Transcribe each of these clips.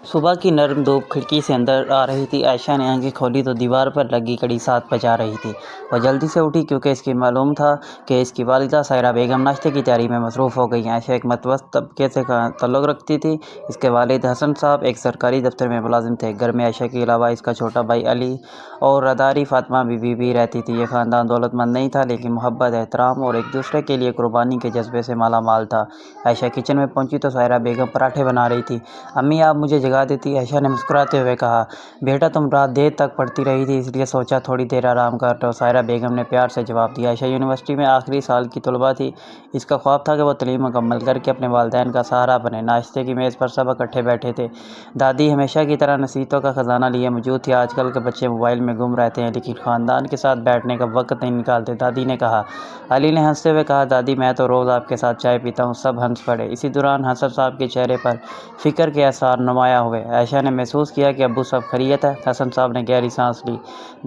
صبح کی نرم دھوپ کھڑکی سے اندر آ رہی تھی۔ عائشہ نے آنکھیں کھولی تو دیوار پر لگی گھڑی 7 بجا رہی تھی۔ وہ جلدی سے اٹھی کیونکہ اس کی معلوم تھا کہ اس کی والدہ سائرہ بیگم ناشتے کی تیاری میں مصروف ہو گئی ہیں۔ عائشہ ایک متوسط طبقے سے تعلق رکھتی تھی۔ اس کے والد حسن صاحب ایک سرکاری دفتر میں ملازم تھے۔ گھر میں عائشہ کے علاوہ اس کا چھوٹا بھائی علی اور راداری فاطمہ بی بی بھی رہتی تھی۔ یہ خاندان دولت مند نہیں تھا لیکن محبت، احترام اور ایک دوسرے کے لیے قربانی کے جذبے سے مالا مال تھا۔ عائشہ کچن میں پہنچی تو سائرہ بیگم پراٹھے بنا رہی تھی۔ امی آپ مجھے جگا دیتی؟ عائشہ نے مسکراتے ہوئے کہا۔ بیٹا تم رات دیر تک پڑھتی رہی تھی اس لیے سوچا تھوڑی دیر آرام کر لو، سائرہ بیگم نے پیار سے جواب دیا۔ عائشہ یونیورسٹی میں آخری سال کی طالبہ تھی۔ اس کا خواب تھا کہ وہ تعلیم مکمل کر کے اپنے والدین کا سہارا بنے۔ ناشتے کی میز پر سب اکٹھے بیٹھے تھے۔ دادی ہمیشہ کی طرح نصیحتوں کا خزانہ لیے موجود تھی۔ آج کل کے بچے موبائل میں گم رہتے ہیں لیکن خاندان کے ساتھ بیٹھنے کا وقت نہیں نکالتے، دادی نے کہا۔ علی نے ہنستے ہوئے کہا، دادی میں تو روز آپ کے ساتھ چائے پیتا ہوں۔ سب ہنس پڑے۔ اسی دوران حسن صاحب کے چہرے پر فکر کے آثار نمایاں ہوئے۔ عائشہ نے محسوس کیا کہ ابو سب خیریت ہے؟ حسن صاحب نے گہری سانس لی۔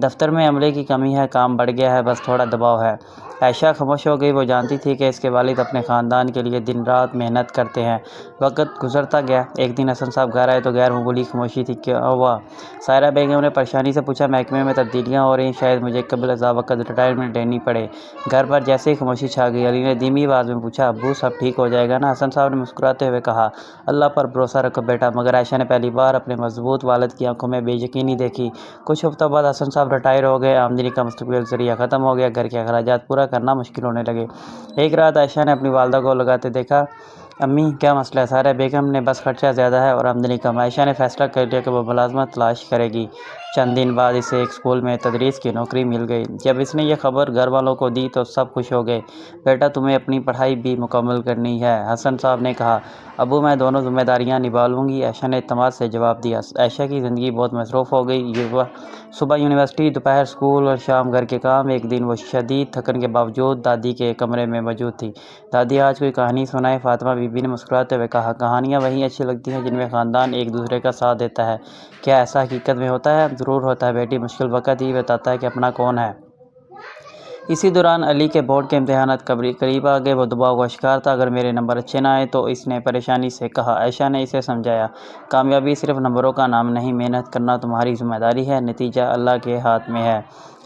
دفتر میں عملے کی کمی ہے، کام بڑھ گیا ہے، بس تھوڑا دباؤ ہے۔ عائشہ خاموش ہو گئی۔ وہ جانتی تھی کہ اس کے والد اپنے خاندان کے لیے دن رات محنت کرتے ہیں۔ وقت گزرتا گیا۔ ایک دن حسن صاحب گھر آئے تو غیر معمولی خاموشی تھی۔ کیا ہوا؟ سائرہ بیگم نے پریشانی سے پوچھا۔ محکمے میں تبدیلیاں ہو رہی ہیں، شاید مجھے قبل از وقت ریٹائرمنٹ لینی پڑے۔ گھر پر جیسے ہی خاموشی چھا گئی، علی نے دھیمی آواز میں پوچھا، ابو سب ٹھیک ہو جائے گا نا؟ حسن صاحب نے مسکراتے ہوئے کہا، اللہ پر بھروسہ رکھو بیٹا۔ مگر عائشہ نے پہلی بار اپنے مضبوط والد کی آنکھوں میں بے یقینی دیکھی۔ کچھ ہفتوں بعد حسن صاحب ریٹائر ہو گئے۔ آمدنی کا مستقل ذریعہ ختم ہو گیا۔ گھر کے اخراجات پورا کرنا مشکل ہونے لگے۔ ایک رات عائشہ نے اپنی والدہ کو لگاتے دیکھا۔ امی کیا مسئلہ ہے؟ سائرہ بیگم نے بس خرچہ زیادہ ہے اور آمدنی کم۔ عائشہ نے فیصلہ کر لیا کہ وہ ملازمت تلاش کرے گی۔ چند دن بعد اسے ایک اسکول میں تدریس کی نوکری مل گئی۔ جب اس نے یہ خبر گھر والوں کو دی تو سب خوش ہو گئے۔ بیٹا تمہیں اپنی پڑھائی بھی مکمل کرنی ہے، حسن صاحب نے کہا۔ ابو میں دونوں ذمہ داریاں نبھا لوں گی، عائشہ نے اعتماد سے جواب دیا۔ عائشہ کی زندگی بہت مصروف ہو گئی۔ صبح یونیورسٹی، دوپہر اسکول اور شام گھر کے کام۔ ایک دن وہ شدید تھکن کے باوجود دادی کے کمرے میں موجود تھی۔ دادی آج کوئی کہانی سنائے؟ فاطمہ بی بی نے مسکراتے ہوئے کہا، کہانیاں وہی اچھی لگتی ہیں جن میں خاندان ایک دوسرے کا ساتھ دیتا ہے۔ کیا ایسا حقیقت میں ہوتا ہے؟ ضرور ہوتا ہے بیٹی، مشکل وقت ہی بتاتا ہے کہ اپنا کون ہے۔ اسی دوران علی کے بورڈ کے امتحانات قریب آ گئے۔ وہ دباؤ کا شکار تھا۔ اگر میرے نمبر اچھے نہ آئے تو اس نے پریشانی سے کہا۔ عائشہ نے اسے سمجھایا، کامیابی صرف نمبروں کا نام نہیں، محنت کرنا تمہاری ذمہ داری ہے، نتیجہ اللہ کے ہاتھ میں ہے۔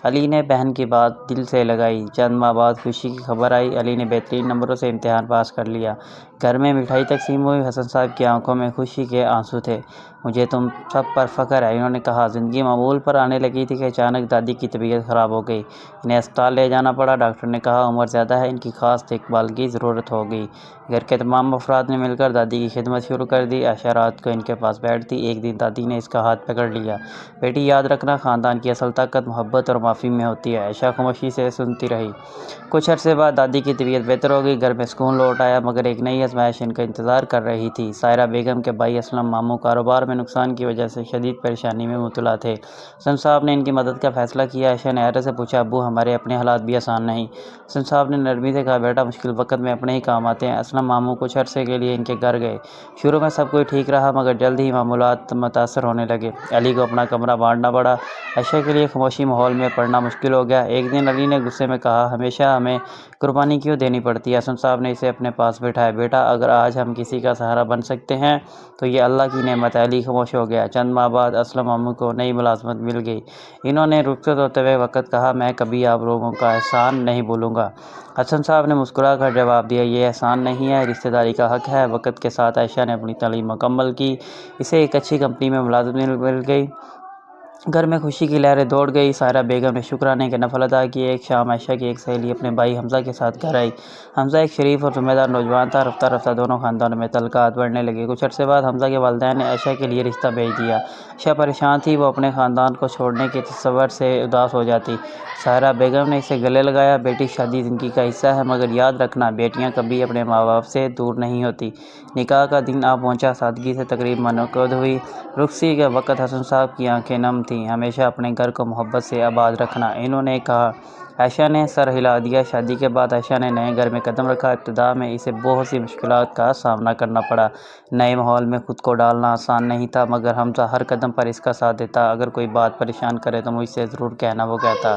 علی نے بہن کی بات دل سے لگائی۔ چند ماہ بعد خوشی کی خبر آئی، علی نے بہترین نمبروں سے امتحان پاس کر لیا۔ گھر میں مٹھائی تقسیم ہوئی۔ حسن صاحب کی آنکھوں میں خوشی کے آنسو تھے۔ مجھے تم سب پر فخر ہے، انہوں نے کہا۔ زندگی معمول پر آنے لگی تھی کہ اچانک دادی کی طبیعت خراب ہو گئی۔ انہیں اسپتال لے جانا پڑا۔ ڈاکٹر نے کہا عمر زیادہ ہے، ان کی خاص دیکھ بھال کی ضرورت ہوگی۔ گھر کے تمام افراد نے مل کر دادی کی خدمت شروع کر دی۔ عائشہ رات کو ان کے پاس بیٹھتی۔ ایک دن دادی نے اس کا ہاتھ پکڑ لیا۔ بیٹی یاد رکھنا، خاندان کی اصل طاقت محبت اور معافی میں ہوتی ہے۔ عائشہ خاموشی سے سنتی رہی۔ کچھ عرصے بعد دادی کی طبیعت بہتر ہو گئی۔ گھر میں سکون لوٹ آیا مگر ایک نئی آزمائش ان کا انتظار کر رہی تھی۔ سائرہ بیگم کے بھائی اسلم ماموں کاروبار میں نقصان کی وجہ سے شدید پریشانی میں مبتلا تھے۔ حسن صاحب نے ان کی مدد کا فیصلہ کیا۔ عائشہ نے حیرت سے پوچھا، ابو ہمارے اپنے حالات بھی آسان نہیں؟ حسن صاحب نے نرمی سے کہا، بیٹا مشکل وقت میں اپنے ہی کام آتے ہیں۔ اسلم ماموں کچھ عرصے کے لیے ان کے گھر گئے۔ شروع میں سب کچھ ٹھیک رہا مگر جلد ہی معاملات متاثر ہونے لگے۔ علی کو اپنا کمرہ بانٹنا پڑا۔ عائشہ کے لیے خاموشی ماحول میں پڑھنا مشکل ہو گیا۔ ایک دن علی نے غصے میں کہا، ہمیشہ ہمیں قربانی کیوں دینی پڑتی ہے؟ حسن صاحب نے اسے اپنے پاس بٹھایا۔ بیٹا اگر آج ہم کسی کا سہارا بن سکتے ہیں تو یہ اللہ کی نعمت ہے۔ علی خاموش ہو گیا۔ چند ماہ بعد اسلم ماموں کو نئی ملازمت مل گئی۔ انہوں نے رخصت ہوتے ہوئے وقت کہا، میں کبھی آپ لوگوں کا احسان نہیں بھولوں گا۔ حسن صاحب نے مسکرا کر جواب دیا، یہ احسان نہیں ہے، رشتہ داری کا حق ہے۔ وقت کے ساتھ عائشہ نے اپنی تعلیم مکمل کی۔ اسے ایک اچھی کمپنی میں ملازمت مل گئی۔ گھر میں خوشی کی لہریں دوڑ گئی۔ سائرہ بیگم نے شکرانے کے نفل ادا کیے۔ ایک شام عائشہ کی ایک سہیلی اپنے بھائی حمزہ کے ساتھ گھر آئی۔ حمزہ ایک شریف اور ذمہ دار نوجوان تھا۔ رفتہ رفتہ دونوں خاندانوں میں تعلقات بڑھنے لگے۔ کچھ عرصے بعد حمزہ کے والدین نے عائشہ کے لیے رشتہ بھیج دیا۔ عائشہ پریشان تھی، وہ اپنے خاندان کو چھوڑنے کے تصور سے اداس ہو جاتی۔ سائرہ بیگم نے اسے گلے لگایا، بیٹی شادی زندگی کا حصہ ہے مگر یاد رکھنا بیٹیاں کبھی اپنے ماں باپ سے دور نہیں ہوتی۔ نکاح کا دن آ پہنچا۔ سادگی سے تقریب منعقد ہوئی۔ رخصتی کے وقت حسن صاحب کی آنکھیں نم تھیں، ہمیشہ اپنے گھر کو محبت سے آباد رکھنا، انہوں نے کہا۔ عائشہ نے سر ہلا دیا۔ شادی کے بعد عائشہ نے نئے گھر میں قدم رکھا۔ ابتدا میں اسے بہت سی مشکلات کا سامنا کرنا پڑا۔ نئے ماحول میں خود کو ڈالنا آسان نہیں تھا، مگر حمزہ ہر قدم پر اس کا ساتھ دیتا۔ اگر کوئی بات پریشان کرے تو مجھ سے ضرور کہنا، وہ کہتا۔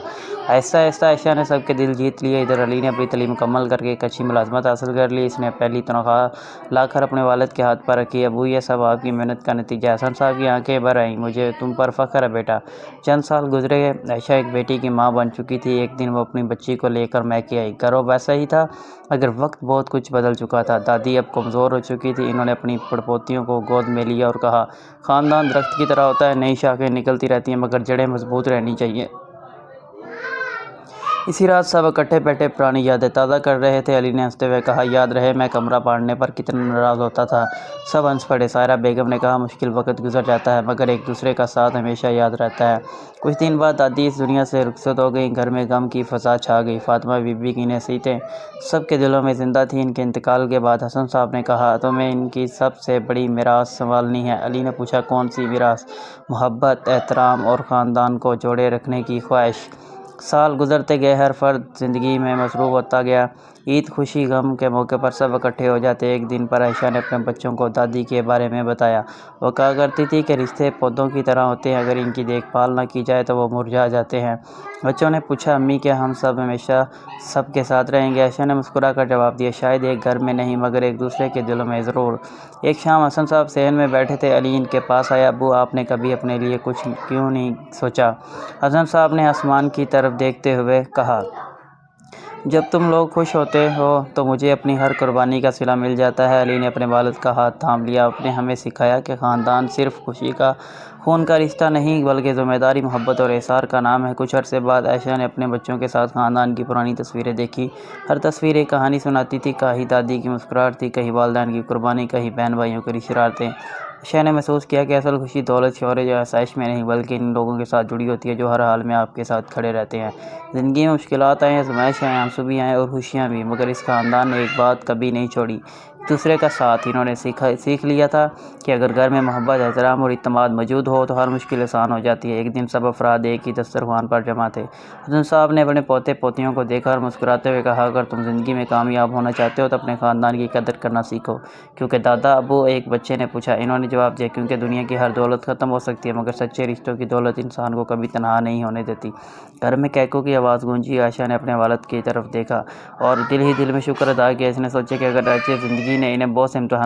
آہستہ آہستہ عائشہ نے سب کے دل جیت لیے۔ ادھر علی نے اپنی تعلیم مکمل کر کے ایک اچھی ملازمت حاصل کر لی۔ اس نے پہلی تنخواہ لا کر اپنے والد کے ہاتھ پر رکھی۔ ابو، یہ سب آپ کی محنت کا نتیجہ ہے۔ حسن صاحب کی آنکھیں بھر آئیں۔ مجھے تم پر فخر ہے بیٹا۔ چند سال گزرے، عائشہ ایک بیٹی کی ماں بن چکی تھی۔ ایک دن وہ اپنی بچی کو لے کر میکے آئی۔ گھر ویسا ہی تھا، مگر وقت بہت کچھ بدل چکا تھا۔ دادی اب کمزور ہو چکی تھی۔ انہوں نے اپنی پڑپوتیوں کو گود میں لیا اور کہا، خاندان درخت کی طرح ہوتا ہے، نئی شاخیں نکلتی رہتی ہیں، مگر جڑیں مضبوط رہنی چاہیے۔ اسی رات سب اکٹھے بیٹھے پرانی یادیں تازہ کر رہے تھے۔ علی نے ہنستے ہوئے کہا، یاد رہے میں کمرہ پھاڑنے پر کتنا ناراض ہوتا تھا؟ سب ہنس پڑے۔ سائرہ بیگم نے کہا، مشکل وقت گزر جاتا ہے، مگر ایک دوسرے کا ساتھ ہمیشہ یاد رہتا ہے۔ کچھ دن بعد دادی اس دنیا سے رخصت ہو گئیں۔ گھر میں غم کی فضا چھا گئی۔ فاطمہ بی بی کی نصیحتیں سب کے دلوں میں زندہ تھیں۔ ان کے انتقال کے بعد حسن صاحب نے کہا، تمہیں ان کی سب سے بڑی میراث سنبھالنی ہے۔ علی نے پوچھا، کون سی میراث؟ محبت، احترام اور خاندان کو جوڑے رکھنے کی خواہش۔ سال گزرتے گئے، ہر فرد زندگی میں مصروف ہوتا گیا۔ عید، خوشی، غم کے موقع پر سب اکٹھے ہو جاتے۔ ایک دن پر عائشہ نے اپنے بچوں کو دادی کے بارے میں بتایا۔ وہ کہا کرتی تھی کہ رشتے پودوں کی طرح ہوتے ہیں، اگر ان کی دیکھ بھال نہ کی جائے تو وہ مرجھا جاتے ہیں۔ بچوں نے پوچھا، امی کیا ہم سب ہمیشہ سب کے ساتھ رہیں گے؟ عائشہ نے مسکرا کر جواب دیا، شاید ایک گھر میں نہیں، مگر ایک دوسرے کے دلوں میں ضرور۔ ایک شام حسن صاحب صحن میں بیٹھے تھے۔ علی ان کے پاس آیا، ابو، آپ نے کبھی اپنے لیے کچھ کیوں نہیں سوچا؟ حسن صاحب نے آسمان کی طرف دیکھتے ہوئے کہا، جب تم لوگ خوش ہوتے ہو تو مجھے اپنی ہر قربانی کا صلہ مل جاتا ہے۔ علی نے اپنے والد کا ہاتھ تھام لیا۔ آپ نے ہمیں سکھایا کہ خاندان صرف خوشی کا خون کا رشتہ نہیں، بلکہ ذمہ داری، محبت اور احسان کا نام ہے۔ کچھ عرصے بعد عائشہ نے اپنے بچوں کے ساتھ خاندان کی پرانی تصویریں دیکھی۔ ہر تصویر ایک کہانی سناتی تھی، کہیں دادی کی مسکراہٹ تھی، کہیں والدین کی قربانی، کہیں بہن بھائیوں کی شرارتیں۔ عائشہ نے محسوس کیا کہ اصل خوشی دولت، شہرت یا آسائش میں نہیں، بلکہ ان لوگوں کے ساتھ جڑی ہوتی ہے جو ہر حال میں آپ کے ساتھ کھڑے رہتے ہیں۔ زندگی میں مشکلات آئیں، آزمائش آئیں، آنسو بھی آئیں اور خوشیاں بھی، مگر اس خاندان نے ایک بات کبھی نہیں چھوڑی، ایک دوسرے کا ساتھ۔ انہوں نے سیکھ لیا تھا کہ اگر گھر میں محبت، احترام اور اعتماد موجود ہو تو ہر مشکل آسان ہو جاتی ہے۔ ایک دن سب افراد ایک ہی دسترخوان پر جمع تھے۔ حسن صاحب نے اپنے پوتے پوتیوں کو دیکھا اور مسکراتے ہوئے کہا، اگر تم زندگی میں کامیاب ہونا چاہتے ہو تو اپنے خاندان کی قدر کرنا سیکھو۔ کیونکہ دادا ابو؟ ایک بچے نے پوچھا۔ انہوں نے جواب دیا، کیونکہ دنیا کی ہر دولت ختم ہو سکتی ہے، مگر سچے رشتوں کی دولت انسان کو کبھی تنہا نہیں ہونے دیتی۔ گھر میں کہکوں کی آواز گونجی۔ عائشہ نے اپنے والد کی طرف دیکھا اور دل ہی دل میں شکر ادا کیا۔ اس نے سوچا کہ اگر زندگی نے انہیں بہت سے امتحان